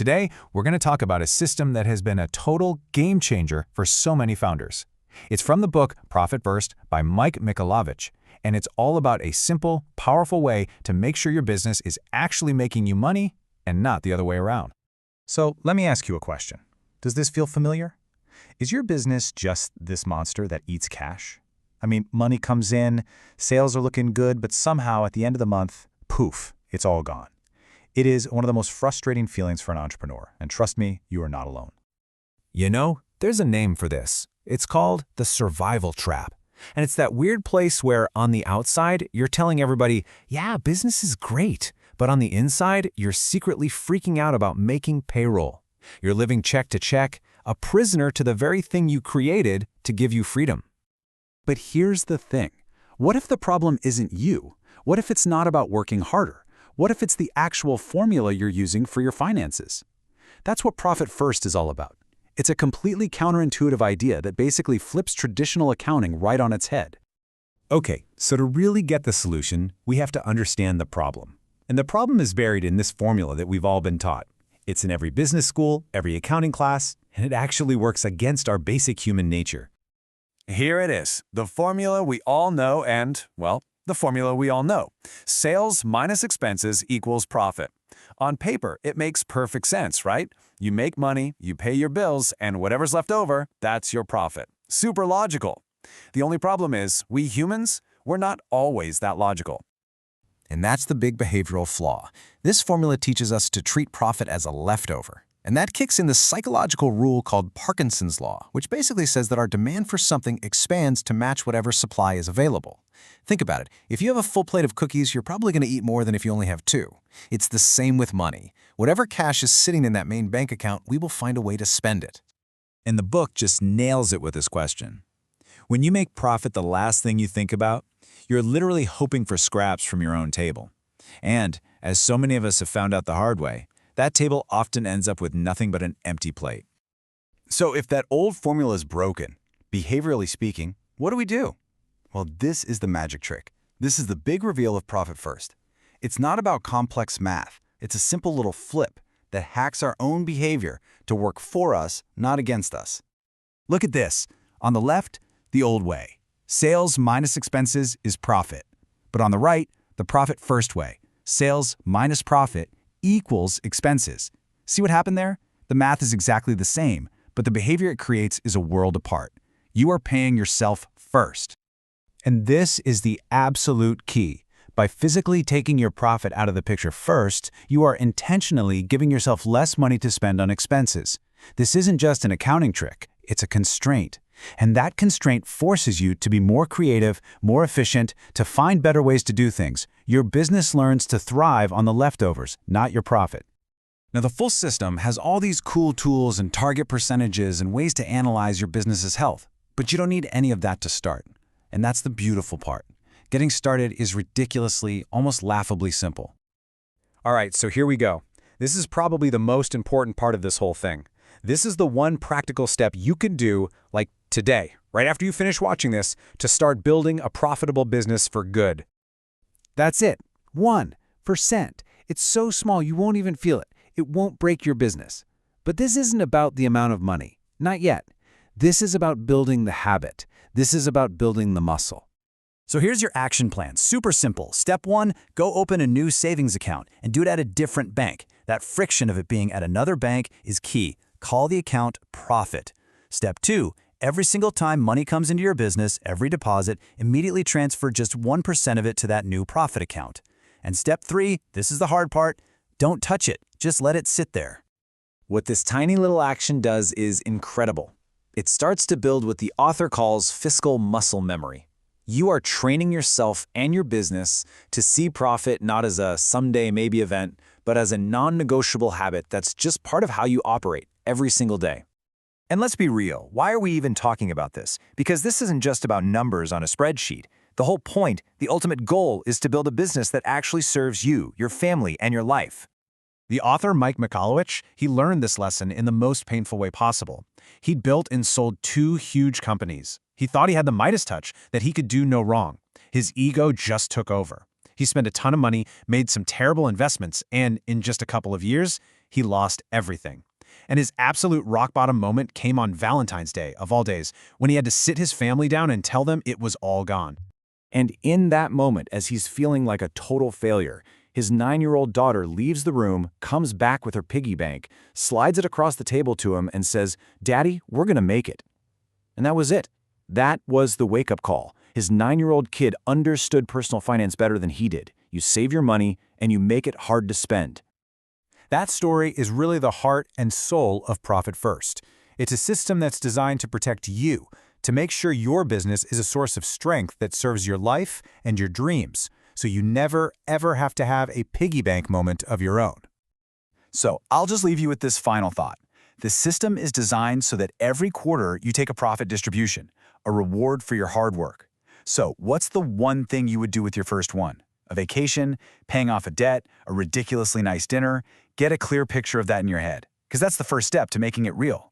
Today, we're going to talk about a system that has been a total game changer for so many founders. It's from the book Profit First by Mike Michalowicz, and it's all about a simple, powerful way to make sure your business is actually making you money and not the other way around. So let me ask you a question. Does this feel familiar? Is your business just this monster that eats cash? I mean, money comes in, sales are looking good, but somehow at the end of the month, poof, it's all gone. It is one of the most frustrating feelings for an entrepreneur, and trust me, you are not alone. You know, there's a name for this. It's called the survival trap. And it's that weird place where on the outside, you're telling everybody, yeah, business is great. But on the inside, you're secretly freaking out about making payroll. You're living check to check, a prisoner to the very thing you created to give you freedom. But here's the thing. What if the problem isn't you? What if it's not about working harder? What if it's the actual formula you're using for your finances? That's what Profit First is all about. It's a completely counterintuitive idea that basically flips traditional accounting right on its head. Okay, so to really get the solution, we have to understand the problem. And the problem is buried in this formula that we've all been taught. It's in every business school, every accounting class, and it actually works against our basic human nature. Here it is, the formula we all know and, well, the formula we all know. Sales minus expenses equals profit. On paper, it makes perfect sense, right? You make money, you pay your bills, and whatever's left over, that's your profit. Super logical. The only problem is, we humans, we're not always that logical. And that's the big behavioral flaw. This formula teaches us to treat profit as a leftover. And that kicks in the psychological rule called Parkinson's law, which basically says that our demand for something expands to match whatever supply is available. Think about it. If you have a full plate of cookies, you're probably going to eat more than if you only have two. It's the same with money. Whatever cash is sitting in that main bank account, we will find a way to spend it. And the book just nails it with this question. When you make profit the last thing you think about, you're literally hoping for scraps from your own table. And, as so many of us have found out the hard way, that table often ends up with nothing but an empty plate. So if that old formula is broken, behaviorally speaking, what do we do? Well, this is the magic trick. This is the big reveal of Profit First. It's not about complex math. It's a simple little flip that hacks our own behavior to work for us, not against us. Look at this. On the left, the old way. Sales minus expenses is profit. But on the right, the Profit First way. Sales minus profit equals expenses. See what happened there? The math is exactly the same, but the behavior it creates is a world apart. You are paying yourself first. And this is the absolute key. By physically taking your profit out of the picture first, you are intentionally giving yourself less money to spend on expenses. This isn't just an accounting trick, it's a constraint. And that constraint forces you to be more creative, more efficient, to find better ways to do things. Your business learns to thrive on the leftovers, not your profit. Now, the full system has all these cool tools and target percentages and ways to analyze your business's health. But you don't need any of that to start. And that's the beautiful part. Getting started is ridiculously, almost laughably simple. All right, so here we go. This is probably the most important part of this whole thing. This is the one practical step you can do, like today, right after you finish watching this, to start building a profitable business for good. That's it. 1%. It's so small you won't even feel it. It won't break your business. But this isn't about the amount of money. Not yet. This is about building the habit. This is about building the muscle. So here's your action plan. Super simple. Step 1, go open a new savings account and do it at a different bank. That friction of it being at another bank is key. Call the account Profit. Step 2, every single time money comes into your business, every deposit, immediately transfer just 1% of it to that new profit account. And step 3, this is the hard part, don't touch it, just let it sit there. What this tiny little action does is incredible. It starts to build what the author calls fiscal muscle memory. You are training yourself and your business to see profit not as a someday maybe event, but as a non-negotiable habit that's just part of how you operate every single day. And let's be real, why are we even talking about this? Because this isn't just about numbers on a spreadsheet. The whole point, the ultimate goal, is to build a business that actually serves you, your family, and your life. The author, Mike Michalowicz, he learned this lesson in the most painful way possible. He'd built and sold 2 huge companies. He thought he had the Midas touch, that he could do no wrong. His ego just took over. He spent a ton of money, made some terrible investments, and in just a couple of years, he lost everything. And his absolute rock-bottom moment came on Valentine's Day, of all days, when he had to sit his family down and tell them it was all gone. And in that moment, as he's feeling like a total failure, his 9-year-old daughter leaves the room, comes back with her piggy bank, slides it across the table to him, and says, "Daddy, we're gonna make it." And that was it. That was the wake-up call. His 9-year-old kid understood personal finance better than he did. You save your money, and you make it hard to spend. That story is really the heart and soul of Profit First. It's a system that's designed to protect you, to make sure your business is a source of strength that serves your life and your dreams, so you never, ever have to have a piggy bank moment of your own. So I'll just leave you with this final thought. The system is designed so that every quarter you take a profit distribution, a reward for your hard work. So what's the one thing you would do with your first one? A vacation, paying off a debt, a ridiculously nice dinner? Get a clear picture of that in your head, because that's the first step to making it real.